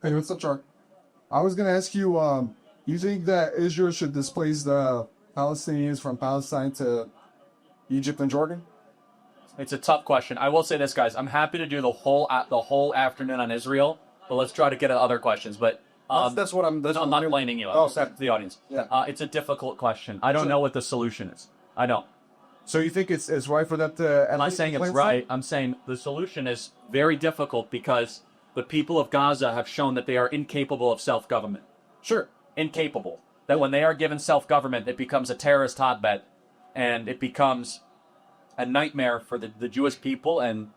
Hey, what's up, Chark? I was gonna ask you, you think that Israel should displace the Palestinians from Palestine to Egypt and Jordan? It's a tough question. I will say this, guys. I'm happy to do the whole afternoon on Israel, but let's try to get at other questions. But That's what I'm. That's no, what I'm I'm not blaming you. I'm Oh, just to the audience. yeah. It's a difficult question. I don't know what the solution is. I don't. So you think it's right for them to? I'm not saying it's right. I'm saying the solution is very difficult because the people of Gaza have shown that they are incapable of self-government. Sure. Incapable. That when they are given self-government, it becomes a terrorist hotbed, and it becomes a nightmare for the Jewish people, and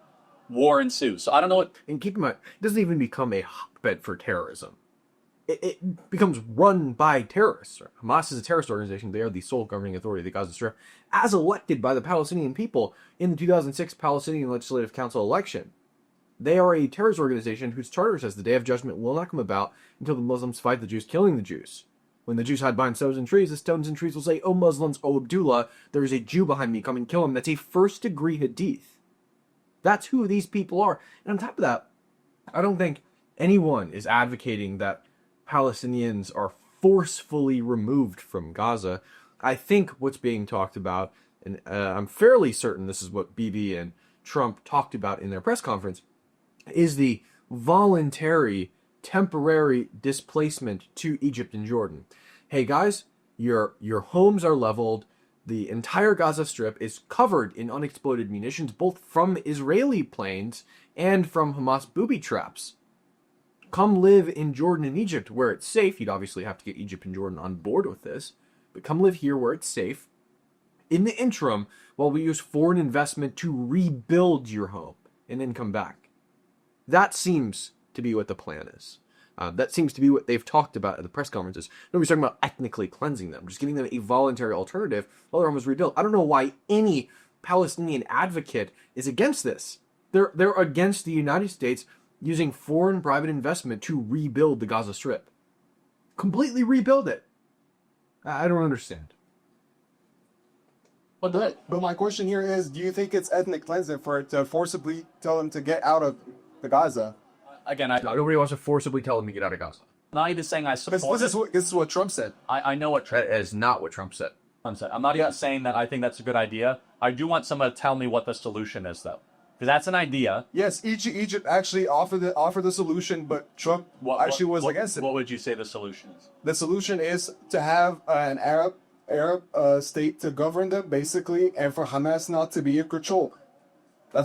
war ensues. So I don't know what. And keep in mind, it doesn't even become a hotbed for terrorism. It becomes run by terrorists. Hamas is a terrorist organization. They are the sole governing authority of the Gaza Strip, as elected by the Palestinian people in the 2006 Palestinian Legislative Council election. They are a terrorist organization whose charter says the day of judgment will not come about until the Muslims fight the Jews, killing the Jews. When the Jews hide behind stones and trees, the stones and trees will say, "O Muslims, O Abdullah, there is a Jew behind me, come and kill him." That's a first-degree hadith. That's who these people are. And on top of that, I don't think anyone is advocating that Palestinians are forcefully removed from Gaza. I think what's being talked about, and I'm fairly certain this is what Bibi and Trump talked about in their press conference, is the voluntary, temporary displacement to Egypt and Jordan. Hey guys, your homes are leveled. The entire Gaza Strip is covered in unexploded munitions, both from Israeli planes and from Hamas booby traps. Come live in Jordan and Egypt where it's safe. You'd obviously have to get Egypt and Jordan on board with this, but come live here where it's safe. In the interim, while we use foreign investment to rebuild your home and then come back. That seems to be what the plan is. That seems to be what they've talked about at the press conferences. Nobody's talking about ethnically cleansing them, just giving them a voluntary alternative while their home is rebuilt. I don't know why any Palestinian advocate is against this. They're against the United States using foreign private investment to rebuild the Gaza Strip. Completely rebuild it. I don't understand. But my question here is, do you think it's ethnic cleansing for it to forcibly tell them to get out of the Gaza? Again, Nobody wants to forcibly tell them to get out of Gaza. I'm not even saying I support This is what Trump said. I know what That is not what Trump said. Trump said. I'm not even saying that I think that's a good idea. I do want someone to tell me what the solution is, though. Because that's an idea. Yes, Egypt actually offered the solution, but Trump was against it. What would you say the solution is? The solution is to have an Arab state to govern them, basically, and for Hamas not to be in control.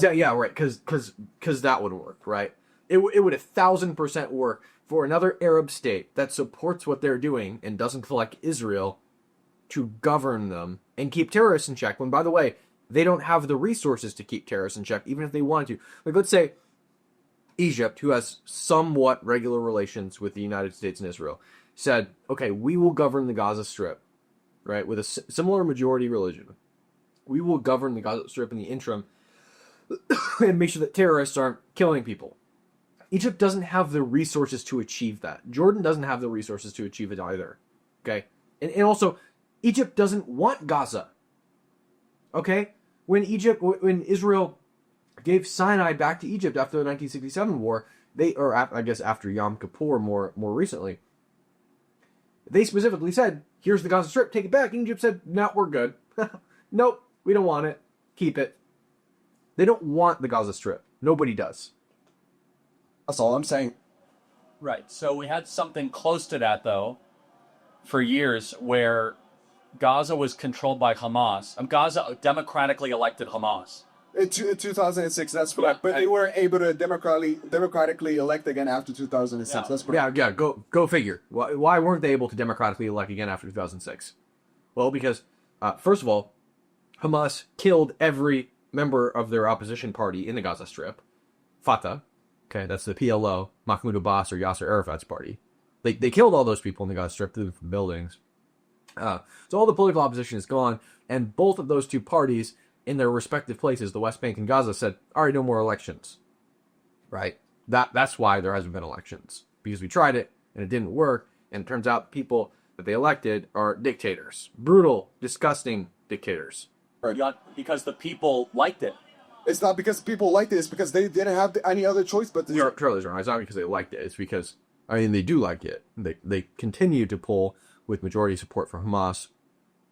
Yeah, right. Because that would work, right? It would 1,000% work for another Arab state that supports what they're doing and doesn't feel like Israel to govern them and keep terrorists in check. When, by the way, they don't have the resources to keep terrorists in check, even if they wanted to. Like, let's say Egypt, who has somewhat regular relations with the United States and Israel, said, okay, we will govern the Gaza Strip, right, with a similar majority religion. We will govern the Gaza Strip in the interim and make sure that terrorists aren't killing people. Egypt doesn't have the resources to achieve that. Jordan doesn't have the resources to achieve it either. Okay? And also, Egypt doesn't want Gaza. Okay? When Israel gave Sinai back to Egypt after the 1967 war, I guess after Yom Kippur more recently, they specifically said, here's the Gaza Strip, take it back. And Egypt said, no, we're good. Nope, we don't want it. Keep it. They don't want the Gaza Strip. Nobody does. That's all I'm saying. Right. So we had something close to that, though, for years, where Gaza was controlled by Hamas. Gaza democratically elected Hamas. In 2006, that's correct. But they were able to democratically elect again after 2006. Yeah. That's correct. Yeah, go figure. Why weren't they able to democratically elect again after 2006? Well, because, first of all, Hamas killed every member of their opposition party in the Gaza Strip. Fatah. Okay, that's the PLO, Mahmoud Abbas or Yasser Arafat's party. They killed all those people in the Gaza Strip, threw them from buildings. So all the political opposition is gone, and both of those two parties, in their respective places, the West Bank and Gaza, said, all right, no more elections. Right? That's why there hasn't been elections. Because we tried it, and it didn't work, and it turns out people that they elected are dictators. Brutal, disgusting dictators. Right. Because the people liked it. It's not because people liked it. It's because they didn't have any other choice but to... You're totally wrong. It's not because they liked it. It's because I mean, they do like it. They continue to pull with majority support for Hamas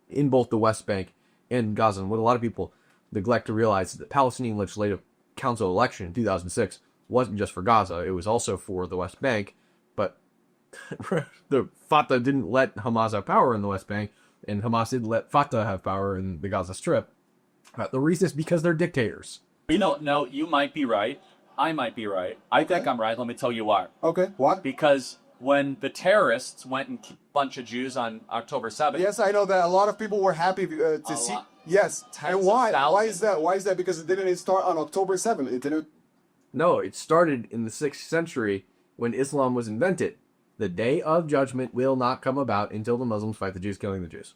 in both the West Bank and Gaza. And what a lot of people neglect to realize is that the Palestinian Legislative Council election in 2006 wasn't just for Gaza. It was also for the West Bank. But the Fatah didn't let Hamas have power in the West Bank, and Hamas didn't let Fatah have power in the Gaza Strip. The reason is because they're dictators. No, you might be right. I might be right. I think I'm right. Let me tell you why. Okay, why? Because when the terrorists went and killed a bunch of Jews on October 7th. Yes, I know that a lot of people were happy to see. lot. Yes, and Tens why? of thousands. Why is that? Why is that? Because it didn't start on October 7th. It didn't. No, it started in the 6th century when Islam was invented. The day of judgment will not come about until the Muslims fight the Jews, killing the Jews.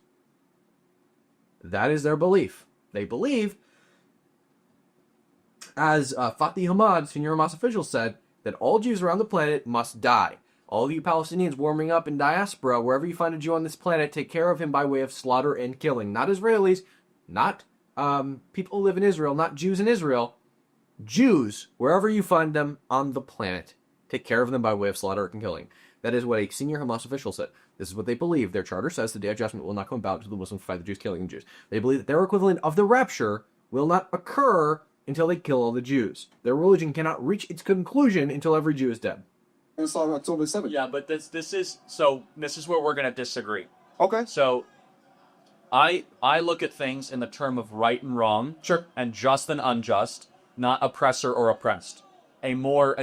That is their belief. They believe, as Fatih Hamad, senior Hamas official, said, that all Jews around the planet must die. All you Palestinians warming up in diaspora, wherever you find a Jew on this planet, take care of him by way of slaughter and killing. Not Israelis, not people who live in Israel, not Jews in Israel. Jews, wherever you find them on the planet, take care of them by way of slaughter and killing. That is what a senior Hamas official said. This is what they believe. Their charter says the day of judgment will not come about until the Muslims fight the Jews, killing the Jews. They believe that their equivalent of the rapture will not occur until they kill all the Jews. Their religion cannot reach its conclusion until every Jew is dead. It's on October 7th. Yeah, but this is where we're going to disagree. Okay. So I look at things in the term of right and wrong, Sure. and just and unjust, not oppressor or oppressed. A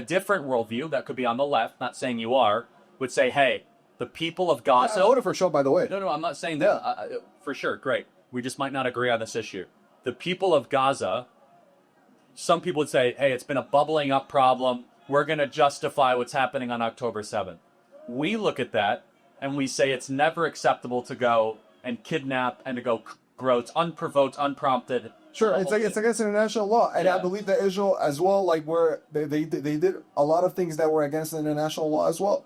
different worldview that could be on the left, not saying you are, would say, hey, the people of Gaza. I voted for sure, by the way. No, I'm not saying that. For sure, great. We just might not agree on this issue. The people of Gaza, some people would say, hey, it's been a bubbling up problem. We're going to justify what's happening on October 7th. We look at that and we say it's never acceptable to go and kidnap and to go grow. It's unprovoked, unprompted. Sure, it's against international law, and Yeah. I believe that Israel as well, like where they did a lot of things that were against international law as well.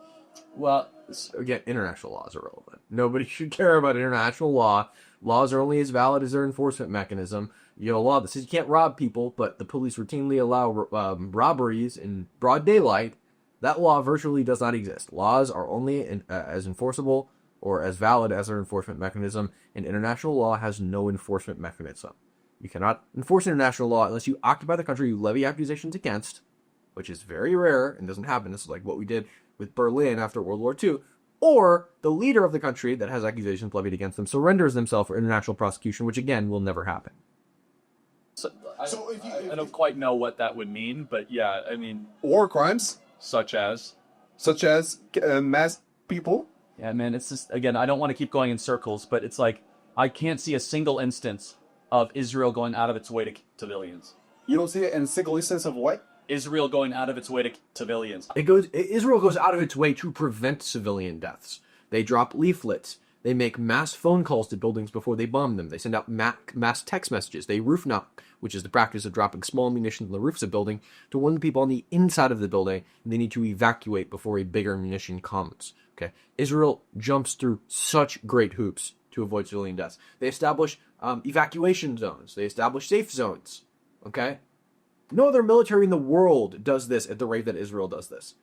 Well, Again, international laws are relevant. Nobody should care about international law. Laws are only as valid as their enforcement mechanism. You know, law that says you can't rob people, but the police routinely allow robberies in broad daylight. That law virtually does not exist. Laws are only as enforceable or as valid as their enforcement mechanism, and international law has no enforcement mechanism. You cannot enforce international law unless you occupy the country you levy accusations against, which is very rare and doesn't happen. This is like what we did with Berlin after World War II, or the leader of the country that has accusations levied against them surrenders themselves for international prosecution, which again will never happen. I don't quite know what that would mean, but yeah, I mean, War crimes, such as. mass people. Yeah, man, it's just, again, I don't want to keep going in circles, but it's like, I can't see a single instance of Israel going out of its way to kill civilians. You don't see it in a single instance of what? Israel going out of its way to kill civilians. Israel goes out of its way to prevent civilian deaths. They drop leaflets. They make mass phone calls to buildings before they bomb them. They send out mass text messages. They roof knock, which is the practice of dropping small munitions on the roofs of building to warn the people on the inside of the building they need to evacuate before a bigger munition comes. Okay, Israel jumps through such great hoops to avoid civilian deaths. They establish evacuation zones. They establish safe zones. Okay, no other military in the world does this at the rate that Israel does this.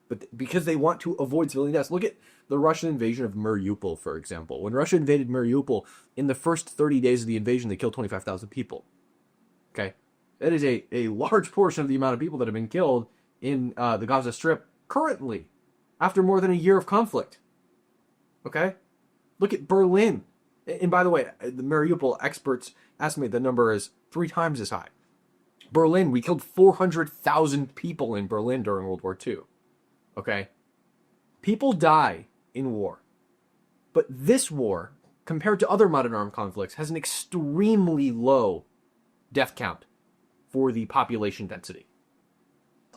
But because they want to avoid civilian deaths. Look at the Russian invasion of Mariupol, for example. When Russia invaded Mariupol, in the first 30 days of the invasion, they killed 25,000 people. Okay? That is a large portion of the amount of people that have been killed in the Gaza Strip currently, after more than a year of conflict. Okay? Look at Berlin. And by the way, the Mariupol experts estimate the number is 3 times as high. Berlin, we killed 400,000 people in Berlin during World War II. Okay? People die in war. But this war, compared to other modern armed conflicts, has an extremely low death count for the population density.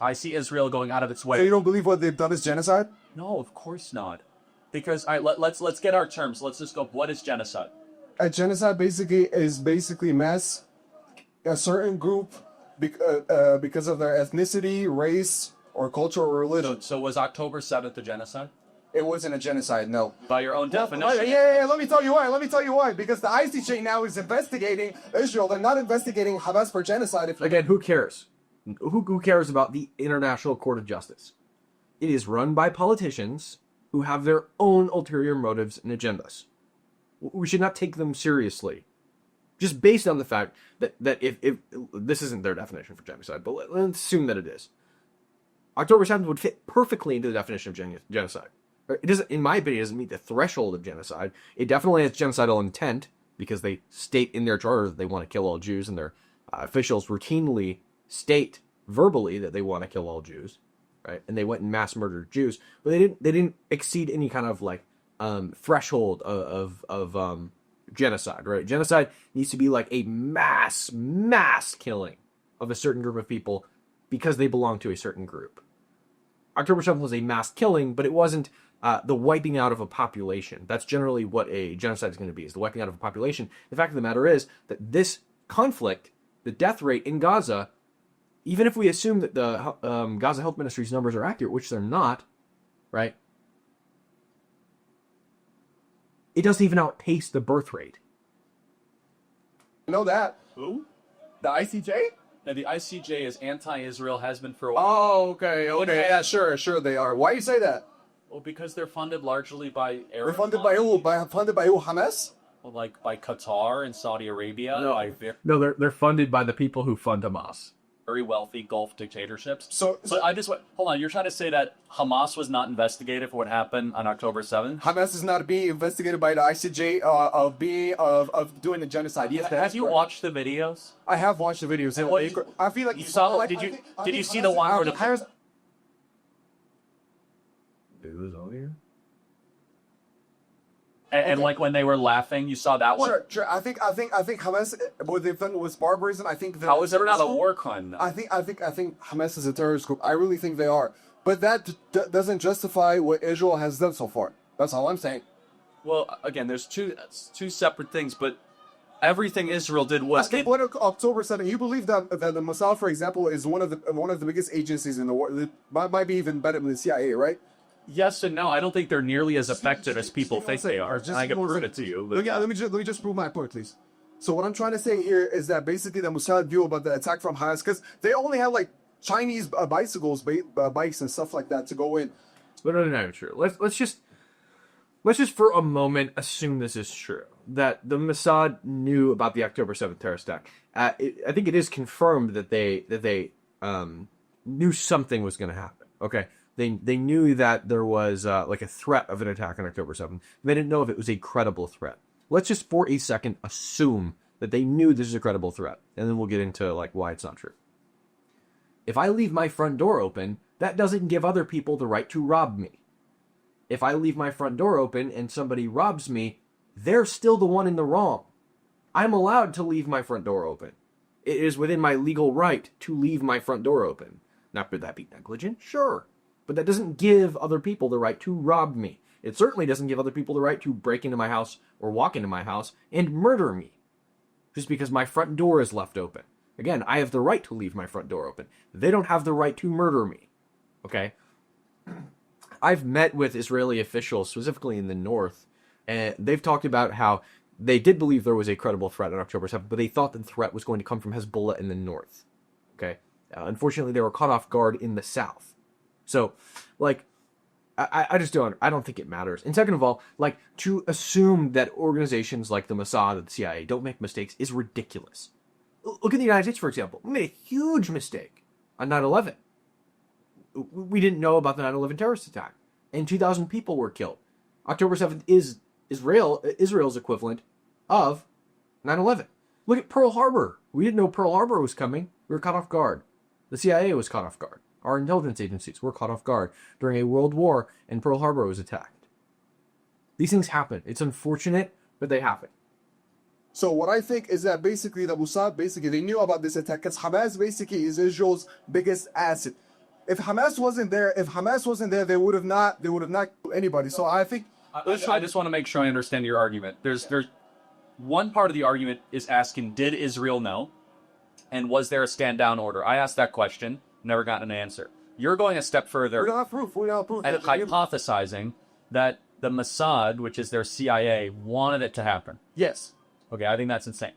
I see Israel going out of its So way. you don't believe what they've done is genocide? No, of course not. Because, all right, let's get our terms. Let's just go, what is genocide? A genocide basically mass a certain group because of their ethnicity, race, or culture or religion. So was October 7th a genocide? It wasn't a genocide, no. By your own definition. Yeah, let me tell you why. Because the ICJ now is investigating Israel. They're not investigating Hamas for genocide. Again, who cares? Who cares about the International Court of Justice? It is run by politicians who have their own ulterior motives and agendas. We should not take them seriously, just based on the fact that if this isn't their definition for genocide, but let's assume that it is. October 7th would fit perfectly into the definition of genocide. It doesn't, in my opinion, it doesn't meet the threshold of genocide. It definitely has genocidal intent because they state in their charter that they want to kill all Jews, and their officials routinely state verbally that they want to kill all Jews, right? And they went and mass murdered Jews, but they didn't exceed any kind of like threshold of genocide, right? Genocide needs to be like a mass killing of a certain group of people because they belong to a certain group. October 7th was a mass killing, but it wasn't the wiping out of a population. That's generally what a genocide is going to be, is the wiping out of a population. The fact of the matter is that this conflict, the death rate in Gaza, even if we assume that the Gaza Health Ministry's numbers are accurate, which they're not, right? It doesn't even outpace the birth rate. You know that? Who? The ICJ? Now, the ICJ is anti-Israel, has been for a while. Oh, okay. Yeah, sure they are. Why you say that? Well, because they're funded largely by Arab. They're funded by who? Funded by who? Hamas? Well, like by Qatar and Saudi Arabia. By No, they're funded by the people who fund Hamas. very wealthy Gulf dictatorships. So I just hold on. You're trying to say that Hamas was not investigated for what happened on October 7th? Hamas is not being investigated by the ICJ of doing the genocide. Yes, Have you watched the videos? I have watched the videos. I feel like You saw? like, Did I you think- I did you think see the one where the Hamas- It was all here. and like when they were laughing, you saw that one? Sure. I think Hamas, what they've done was barbarism. I think How is it not a war crime? Though? I think Hamas is a terrorist group. I really think they are, but that doesn't justify what Israel has done so far. That's all I'm saying. Well, again, there's two separate things, but everything Israel did was What October 7th? You believe that the Mossad, for example, is one of the biggest agencies in the world? It might be even better than the CIA, right? yes and no. I don't think they're nearly as effective as people think they are. Just- I can prove it to you. But Yeah, let me just prove my point, please. So what I'm trying to say here is that basically the Mossad view about the attack from Hamas, because they only have like Chinese bicycles, bikes and stuff like that to go in. But no, true. Let's just for a moment assume this is true, that the Mossad knew about the October 7th terrorist attack. I think it is confirmed that they knew something was going to happen. Okay, they knew that there was like a threat of an attack on October 7th. They didn't know if it was a credible threat. Let's just for a second assume that they knew this is a credible threat, and then we'll get into like why it's not true. If I leave my front door open, that doesn't give other people the right to rob me. If I leave my front door open and somebody robs me, they're still the one in the wrong. I'm allowed to leave my front door open. It is within my legal right to leave my front door open. Now, could that be negligent? Sure. But that doesn't give other people the right to rob me. It certainly doesn't give other people the right to break into my house or walk into my house and murder me just because my front door is left open. Again, I have the right to leave my front door open. They don't have the right to murder me. Okay? I've met with Israeli officials, specifically in the north, and they've talked about how they did believe there was a credible threat on October 7th, but they thought the threat was going to come from Hezbollah in the north. Okay? Unfortunately, they were caught off guard in the south. So, like, I just don't think it matters. And second of all, like, to assume that organizations like the Mossad or the CIA don't make mistakes is ridiculous. Look at the United States, for example. We made a huge mistake on 9/11. We didn't know about the 9/11 terrorist attack. And 2,000 people were killed. October 7th is Israel's equivalent of 9/11. Look at Pearl Harbor. We didn't know Pearl Harbor was coming. We were caught off guard. The CIA was caught off guard. Our intelligence agencies were caught off guard during a world war, and Pearl Harbor was attacked. These things happen. It's unfortunate, but they happen. So what I think is that basically the Mossad, they knew about this attack because Hamas basically is Israel's biggest asset. If Hamas wasn't there, they would have not killed anybody. So I think I just want to make sure I understand your argument. There's one part of the argument is asking, did Israel know? And was there a stand down order? I asked that question, never got an answer. You're going a step further we don't have proof. and hypothesizing that the Mossad, which is their CIA, wanted it to happen. Yes. Okay, I think that's insane.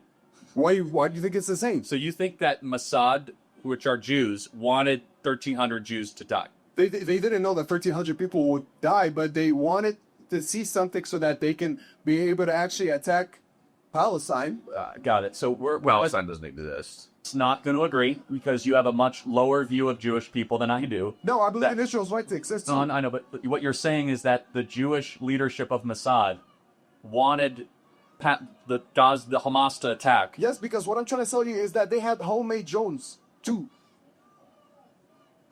Why do you think it's the same? So you think that Mossad, which are Jews, wanted 1,300 Jews to die? they didn't know that 1,300 people would die, but they wanted to see something so that they can be able to actually attack Palestine. Got it. So Palestine doesn't exist. it's not going to agree because you have a much lower view of Jewish people than I do. No, I believe in Israel's right to exist. No, I know, but what you're saying is that the Jewish leadership of Mossad wanted the Hamas to attack. Yes, because what I'm trying to tell you is that they had homemade drones too.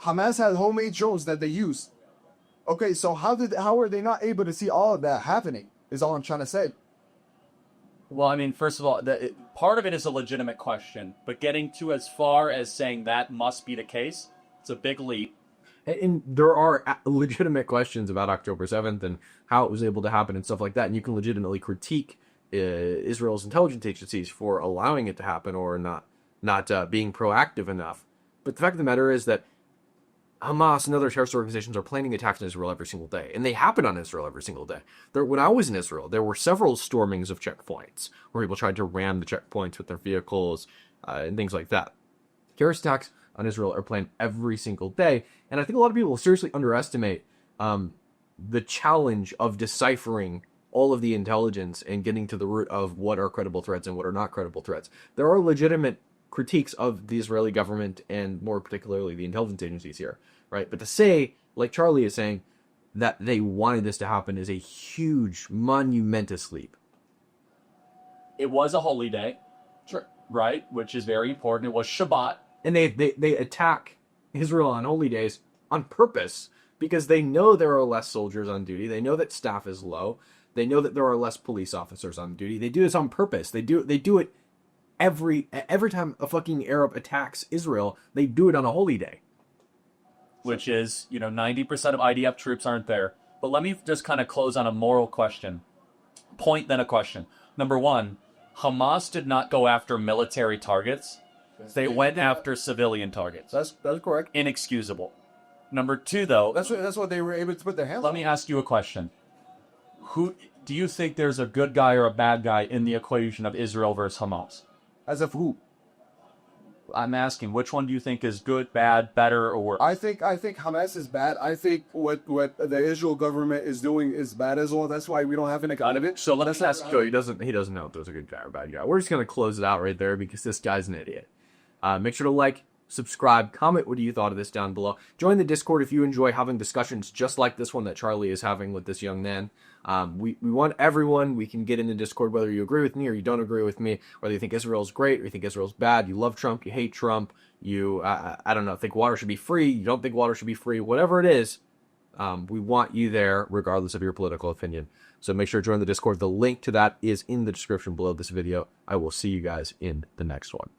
Hamas had homemade drones that they used. Okay, so how are they not able to see all of that happening? Is all I'm trying to say. Well, I mean, first of all, part of it is a legitimate question, but getting to as far as saying that must be the case, it's a big leap. And there are legitimate questions about October 7th and how it was able to happen and stuff like that. And you can legitimately critique Israel's intelligence agencies for allowing it to happen or not being proactive enough. But the fact of the matter is that Hamas and other terrorist organizations are planning attacks on Israel every single day. And they happen on Israel every single day. When I was in Israel, there were several stormings of checkpoints where people tried to ram the checkpoints with their vehicles and things like that. Terrorist attacks on Israel are planned every single day. And I think a lot of people seriously underestimate the challenge of deciphering all of the intelligence and getting to the root of what are credible threats and what are not credible threats. There are legitimate critiques of the Israeli government and more particularly the intelligence agencies here, right? But to say, like Charlie is saying, that they wanted this to happen is a huge, monumentous leap. It was a holy day, Sure. right? Which is very important. It was Shabbat. And they attack Israel on holy days on purpose because they know there are less soldiers on duty. They know that staff is low. They know that there are less police officers on duty. They do this on purpose. They do it every time a fucking Arab attacks Israel. They do it on a holy day. Which is, 90% of IDF troops aren't there. But let me just kind of close on a moral question. Point, then a question. Number one, Hamas did not go after military targets. They went after civilian targets. That's correct. Inexcusable. Number two, though, That's what they were able to put their hands let on. me ask you a question. Who do you think there's a good guy or a bad guy in the equation of Israel versus Hamas? As of who? I'm asking, which one do you think is good, bad, better, or worse? I think Hamas is bad. I think what the Israel government is doing is bad as well. That's why we don't have an account of it. So let me ask So he doesn't know if there's a good guy or a bad guy. We're just gonna close it out right there because this guy's an idiot. Make sure to like, subscribe, comment what you thought of this down below. Join the Discord if you enjoy having discussions just like this one that Charlie is having with this young man. We want everyone. We can get in the Discord whether you agree with me or you don't agree with me, whether you think Israel's great or you think Israel's bad, you love Trump, you hate Trump, you, I don't know, think water should be free, you don't think water should be free, whatever it is, we want you there regardless of your political opinion. So make sure to join the Discord. The link to that is in the description below this video. I will see you guys in the next one.